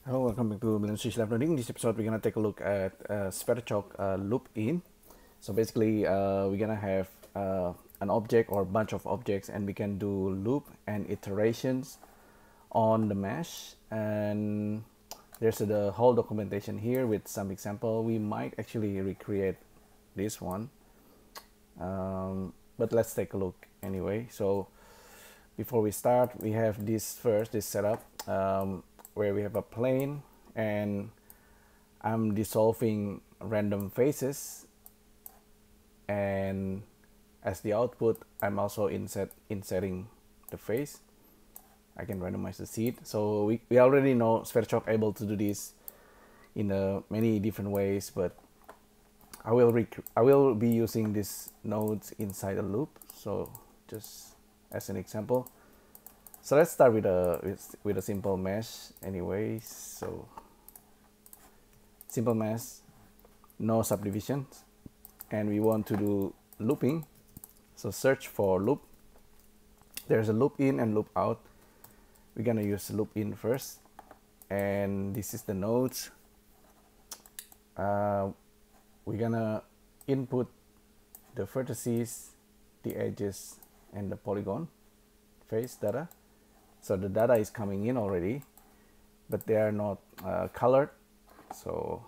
Hello, welcome back to LIVENODING. This episode, we're gonna take a look at SVerchok loop in. So basically, we're gonna have an object or a bunch of objects, and we can do loop and iterations on the mesh. And there's the whole documentation here with some example. We might actually recreate this one, but let's take a look anyway. So before we start, we have this setup where we have a plane, and I'm dissolving random faces, and as the output I'm also inserting the face. I can randomize the seed. So we already know SVerchok able to do this in many different ways, but I will be using these nodes inside a loop. So just as an example, so let's start with a simple mesh anyway. So simple mesh, no subdivisions, and we want to do looping. So search for loop. There's a loop in and loop out. We're gonna use loop in first, and this is the nodes. We're gonna input the vertices, the edges, and the polygon face data. So the data is coming in already, but they are not colored. So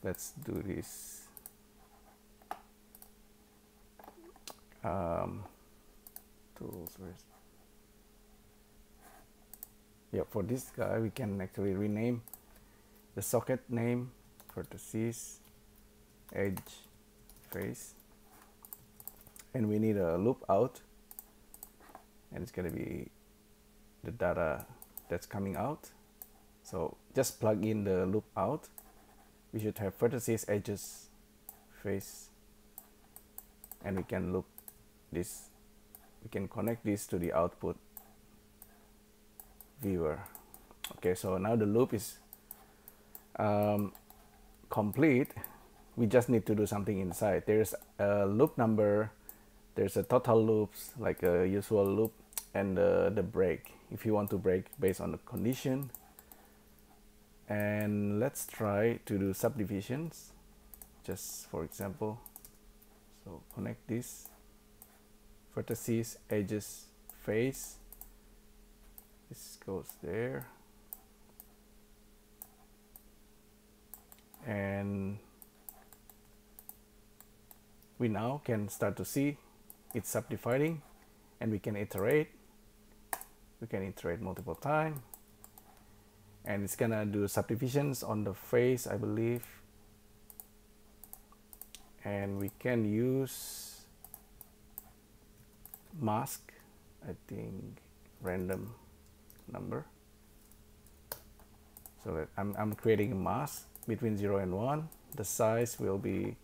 let's do this. Tools, where's... Yeah, for this guy we can actually rename the socket name, vertices, edge, face, and we need a loop out, and it's going to be the data that's coming out. So just plug in the loop out. We should have vertices, edges, face, and we can loop this. We can connect this to the output viewer. Okay, so now the loop is complete. We just need to do something inside. There's a loop number, there's a total loops like a usual loop, and the break if you want to break based on the condition. And let's try to do subdivisions just for example. So connect this, vertices, edges, face, this goes there, and we now can start to see it's subdividing, and we can iterate. We can iterate multiple times, and it's gonna do subdivisions on the face, I believe. And we can use mask, I think, random number. So that I'm creating a mask between 0 and 1. The size will be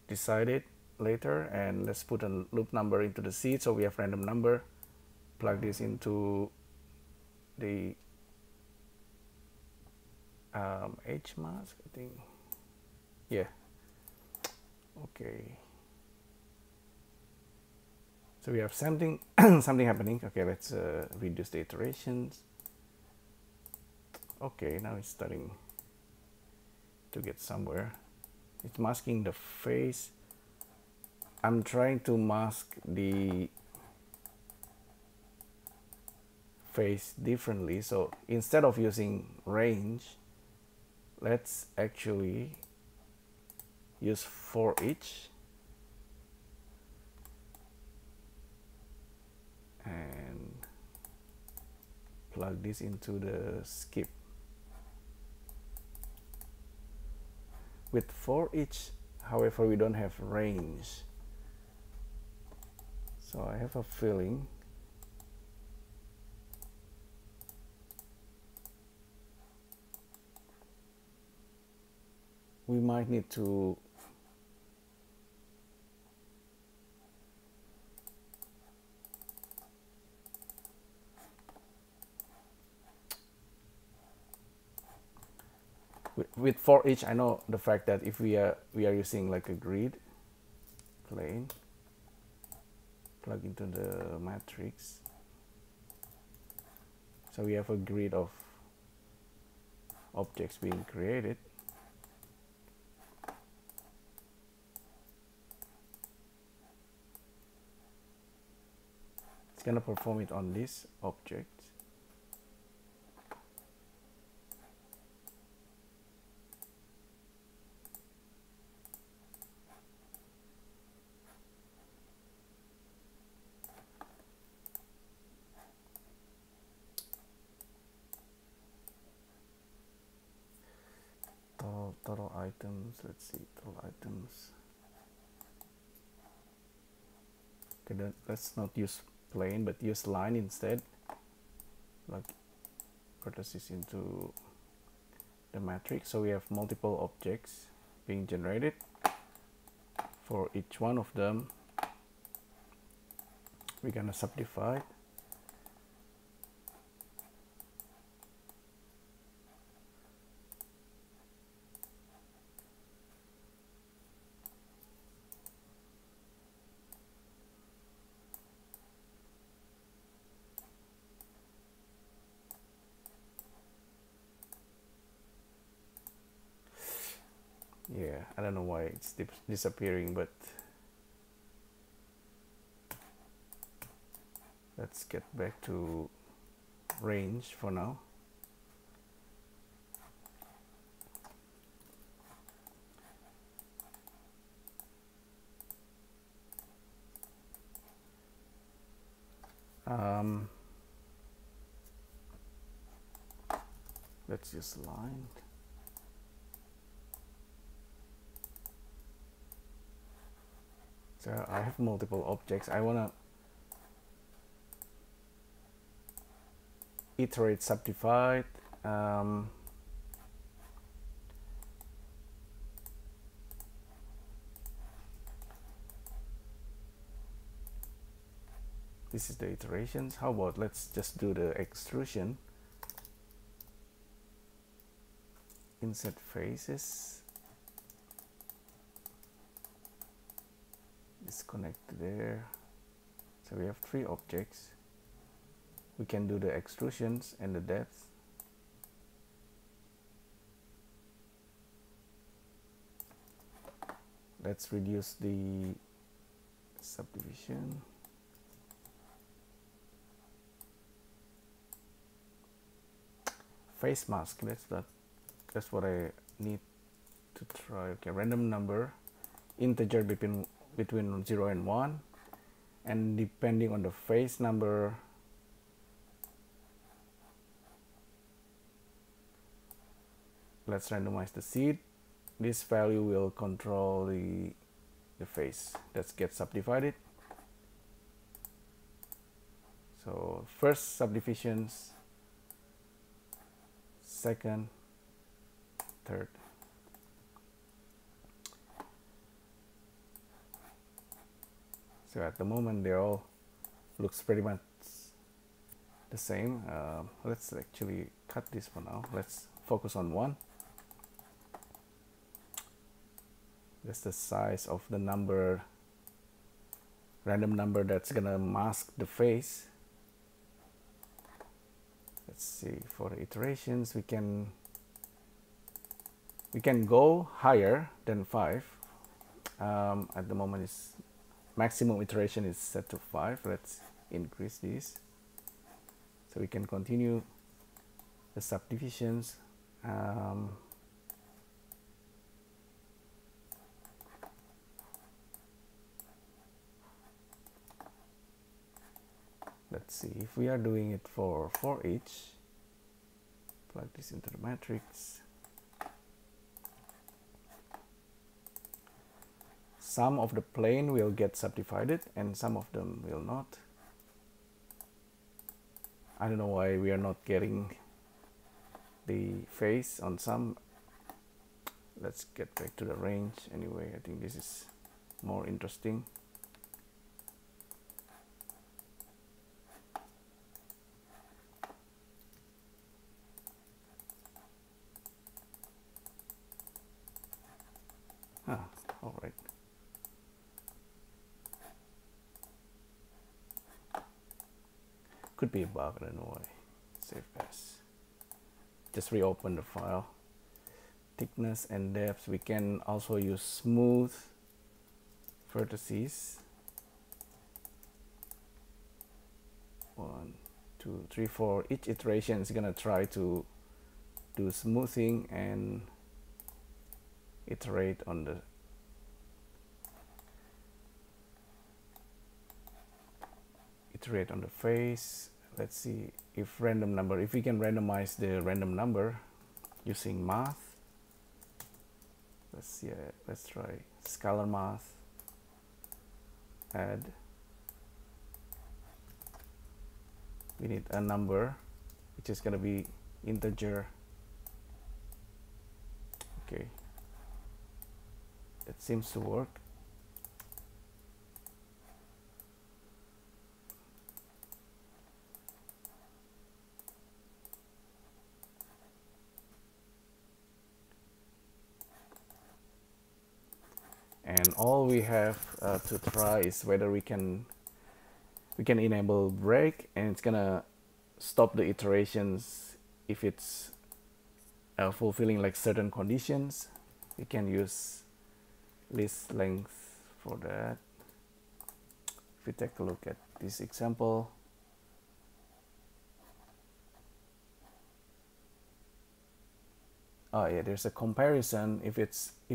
decided later, and let's put a loop number into the seed. So we have random number. Plug this into the edge mask, I think. Yeah. Okay. So we have something something happening. Okay, let's reduce the iterations. Okay, now it's starting to get somewhere. It's masking the face. I'm trying to mask the face differently. So instead of using range, let's actually use for each, and plug this into the skip. With for each, however, we don't have range. So I have a feeling we might need to with for each. I know the fact that if we are using like a grid plane, plug into the matrix, so we have a grid of objects being created. It's gonna perform it on this object. Total items, let's see, total items. Okay, then let's not use plane, but use line instead. Like vertices into the matrix, so we have multiple objects being generated. For each one of them, we're gonna subdivide. Yeah, I don't know why it's disappearing, but let's get back to range for now. Let's use line. So I have multiple objects. I want to iterate subdivide. This is the iterations. How about let's just do the extrusion. Insert faces. Disconnect there. So we have 3 objects. We can do the extrusions and the depth. Let's reduce the subdivision. Face mask, that's what I need to try. Okay, random number, integer between 0 and 1, and depending on the face number, let's randomize the seed. This value will control the face that gets subdivided. So first subdivisions, second, third. So at the moment they all looks pretty much the same. Let's actually cut this for now. Let's focus on 1. That's the size of the number, random number that's gonna mask the face. Let's see, for the iterations we can go higher than 5. At the moment is maximum iteration is set to 5. Let's increase this so we can continue the subdivisions. Let's see if we are doing it for each. Plug this into the matrix. Some of the plane will get subdivided and some of them will not. I don't know why we are not getting the face on some. Let's get back to the range anyway. I think this is more interesting. All right. Could be a bug, I don't know why. Save pass. just reopen the file. Thickness and depth, we can also use smooth vertices. 1, 2, 3, 4. Each iteration is gonna try to do smoothing and iterate on the face. Let's see if random number, if we can randomize the random number using math. Let's see, let's try scalar math, add. We need a number which is gonna be integer. Okay, that seems to work. And all we have to try is whether we can enable break, and it's gonna stop the iterations if it's fulfilling like certain conditions. We can use list length for that. If we take a look at this example, oh yeah, there's a comparison. If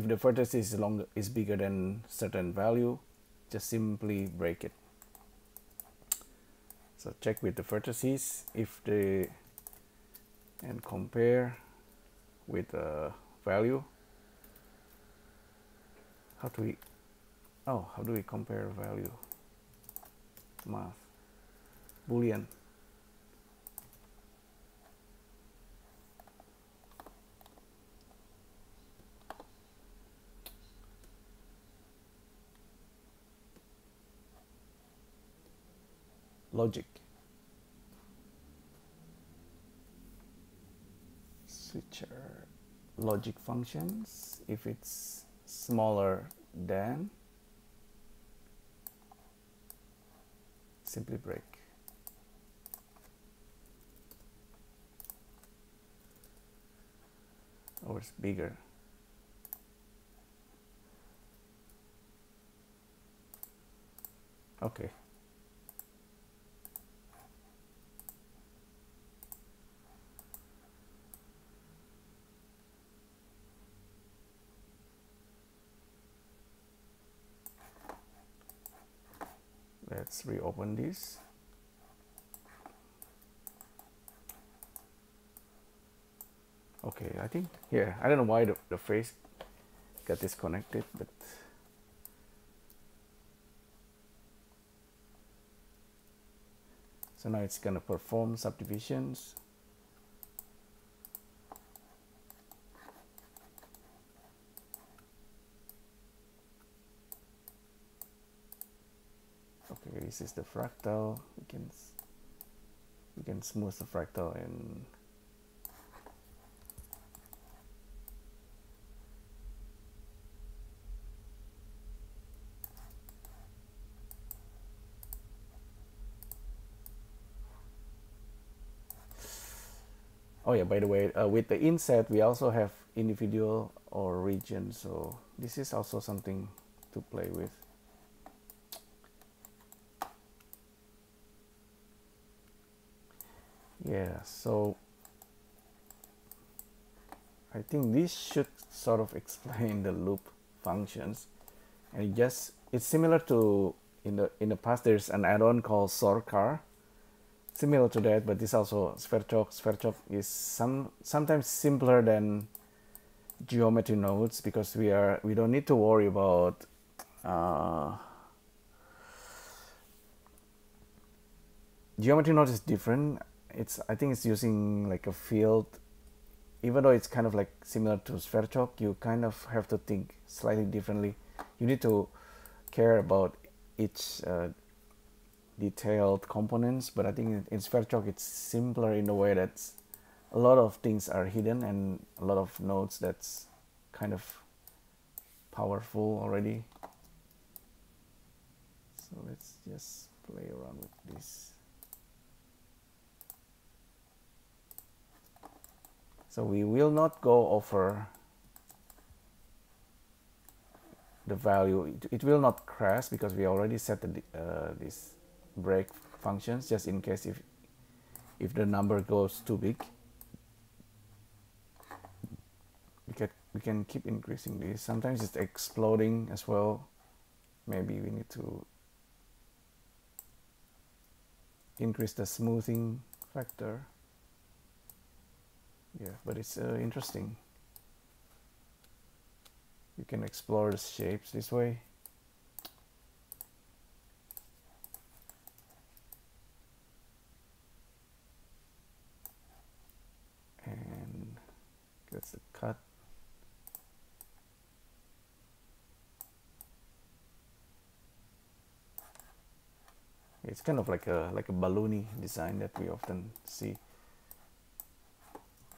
the vertex is bigger than certain value, just simply break it. So check with the vertices if they, and compare with a value. How do we compare value? Math, Boolean. Logic. Switcher logic functions. If it's smaller than, simply break. Or it's bigger. Okay. Let's reopen this. Okay, I think, yeah, I don't know why the face got disconnected, but so now it's gonna perform subdivisions. Okay, this is the fractal. We can smooth the fractal and oh yeah, by the way, with the inset we also have individual or region, so this is also something to play with. Yeah, so I think this should sort of explain the loop functions, and it's similar to in the past there's an add-on called Sorcar, similar to that, but this also SVerchok. SVerchok is sometimes simpler than geometry nodes because we don't need to worry about geometry node is different. I think it's using like a field, even though it's kind of like similar to SVerchok, you kind of have to think slightly differently. You need to care about each detailed components, but I think in SVerchok it's simpler in the way that a lot of things are hidden and a lot of nodes that's kind of powerful already. So let's just play around with this. So we will not go over the value. It will not crash because we already set the, this break functions, just in case if the number goes too big. We can keep increasing this. Sometimes it's exploding as well. Maybe we need to increase the smoothing factor. Yeah, but it's interesting. You can explore the shapes this way. And that's the cut. It's kind of like a balloony design that we often see.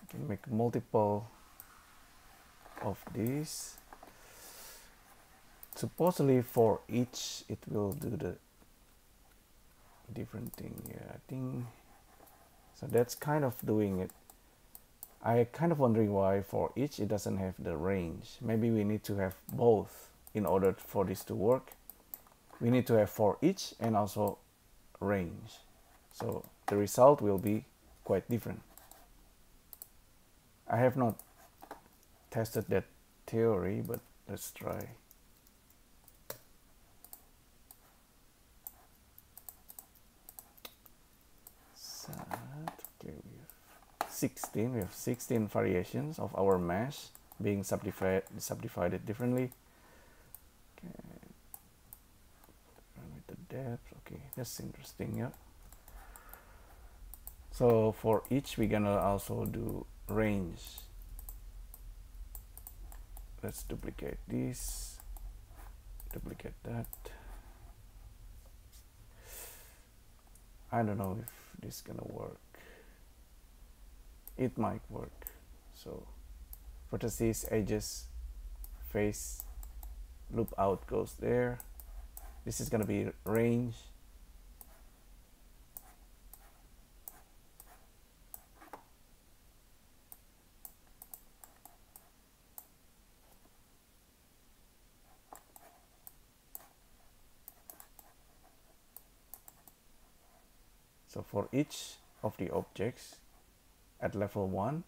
You can make multiple of these. Supposedly for each it will do the different thing. Yeah, I think so. That's kind of doing it. I kind of wondering why for each it doesn't have the range. Maybe we need to have both in order for this to work. We need to have for each and also range, so the result will be quite different. I have not tested that theory, but let's try. Okay, we have 16 variations of our mesh being subdivided differently. Okay, with the depth. Okay, that's interesting. Yeah, so for each we're gonna also do range. Let's duplicate this, duplicate that. I don't know if this is gonna work. It might work. So vertices, edges, face, loop out goes there. This is gonna be range. So for each of the objects at level 1,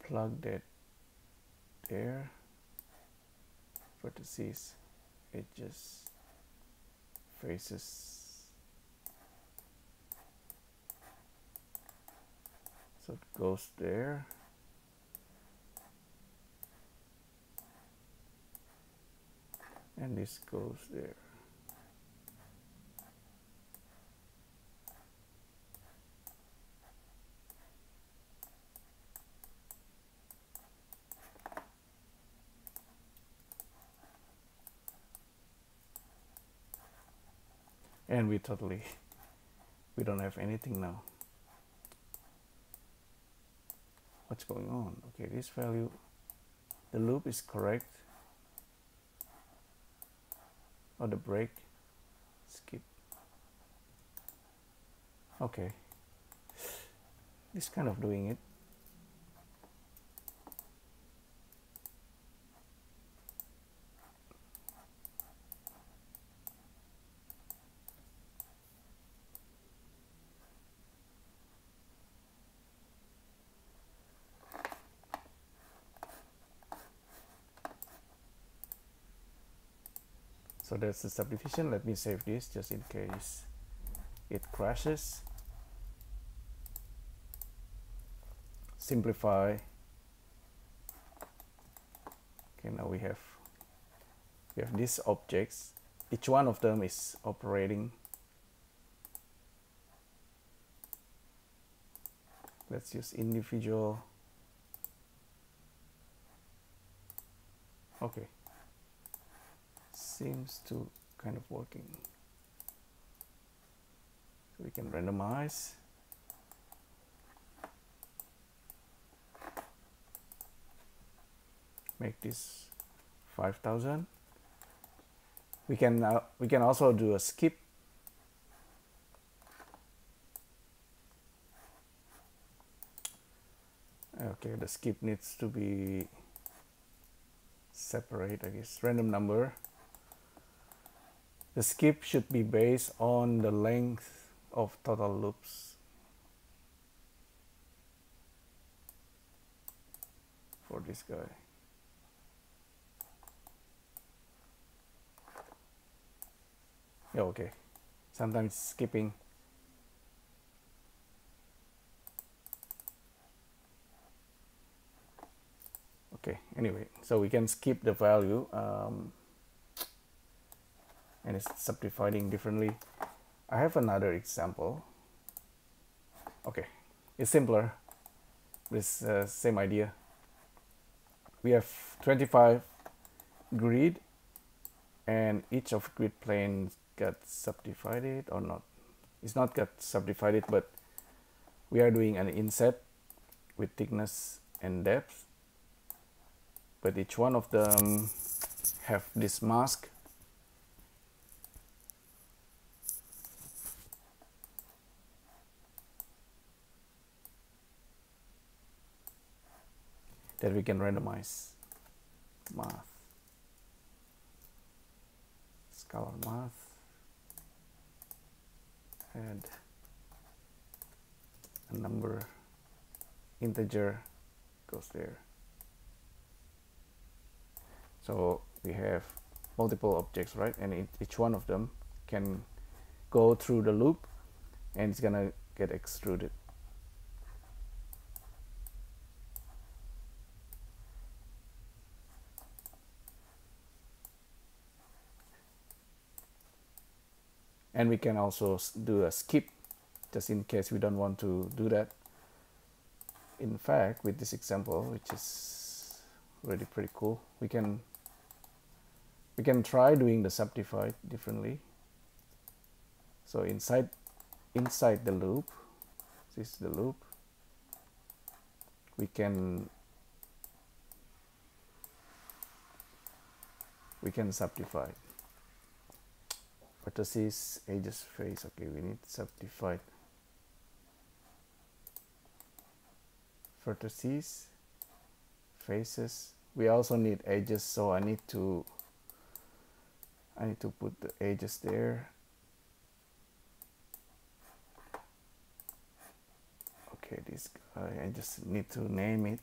plug that there, vertices, edges, faces. So it goes there. And this goes there. And we don't have anything now. What's going on? Okay, this value, the loop is correct. Or the break, skip. Okay, this kind of doing it. So that's the subdivision. Let me save this just in case it crashes. Simplify. Okay, now we have these objects. Each one of them is operating. Let's use individual. Okay. Seems to kind of working. So we can randomize. Make this 5,000. We can also do a skip. Okay, the skip needs to be separate, I guess. Random number. The skip should be based on the length of total loops for this guy. Yeah, okay. Sometimes skipping. Okay, anyway, so we can skip the value and it's subdividing differently. I have another example. Okay, it's simpler. This same idea. We have 25 grid and each of grid planes got subdivided or not. It's not got subdivided, but we are doing an inset with thickness and depth. But each one of them have this mask. That we can randomize. Math. Scalar math. Add a number, integer goes there. So we have multiple objects, right? And each one of them can go through the loop and it's gonna get extruded. And we can also do a skip just in case we don't want to do that. In fact, with this example, which is really pretty cool, we can try doing the subdivide differently. So inside the loop, this is the loop, we can subdivide. Vertices, edges, face. Okay, we need subdivide. Vertices, faces. We also need edges, so I need to put the edges there. Okay, this guy, I just need to name it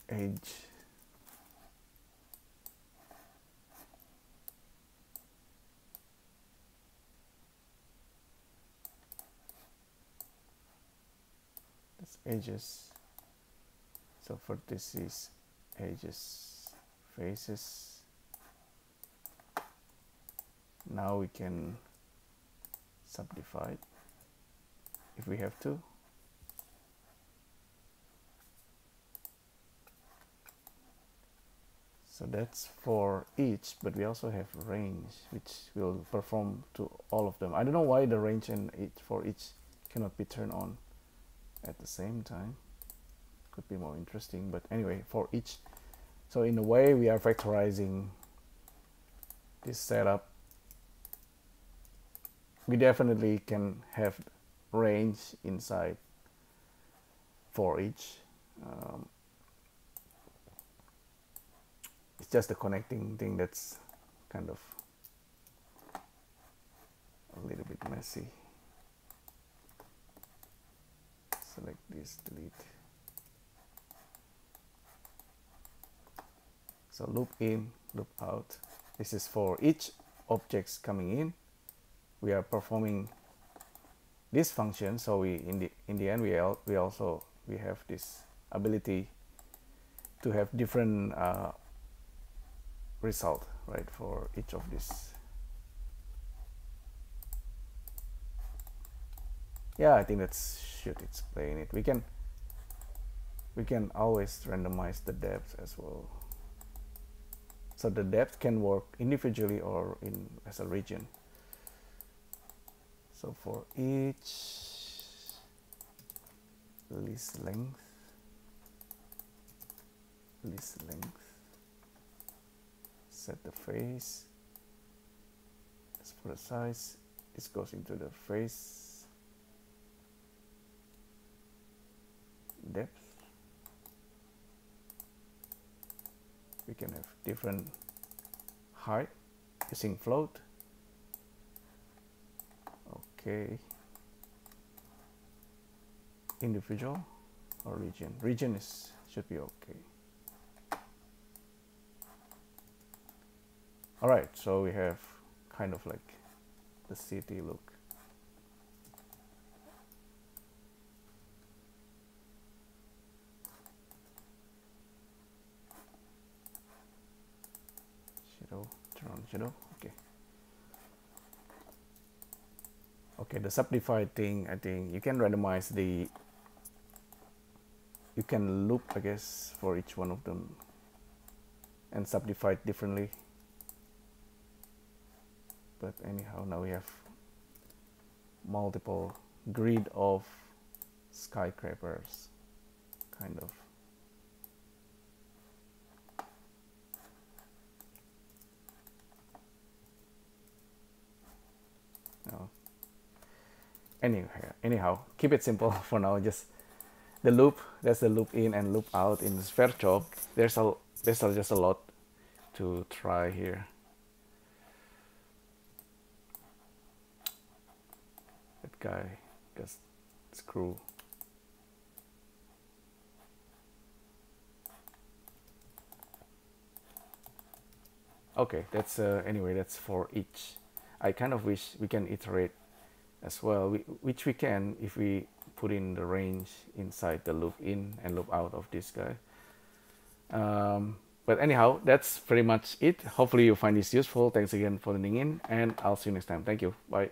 edge. That's edges. So for this is edges, faces. Now we can subdivide if we have to. So that's for each, but we also have range, which will perform to all of them. I don't know why the range and for each cannot be turned on at the same time. Could be more interesting, but anyway, for each. So in a way, we are factorizing this setup. We definitely can have range inside for each. It's just the connecting thing that's kind of a little bit messy. Select this, delete. So loop in, loop out. This is for each objects coming in. We are performing this function, so we in the end we have this ability to have different result, right, for each of these. Yeah, I think that should explain it. We can always randomize the depth as well. So the depth can work individually or as a region. So for each least length, set the face. As for the size, this goes into the face. depth. We can have different height using float. Okay. Individual or region. Region should be okay. All right, so we have kind of like the city look. Shadow, turn on shadow. Okay. Okay, the subdivide thing, I think you can randomize the, you can loop, I guess, for each one of them and subdivide differently. But anyhow, now we have multiple grid of skyscrapers, kind of. No. Anyhow, keep it simple for now. Just the loop. That's the loop in and loop out in SVerchok. There's just a lot to try here. That guy just screw. Okay, that's anyway, that's for each. I kind of wish we can iterate as well, which we can if we put in the range inside the loop in and loop out of this guy. But anyhow, that's pretty much it. Hopefully you find this useful. Thanks again for tuning in, and I'll see you next time. Thank you. Bye.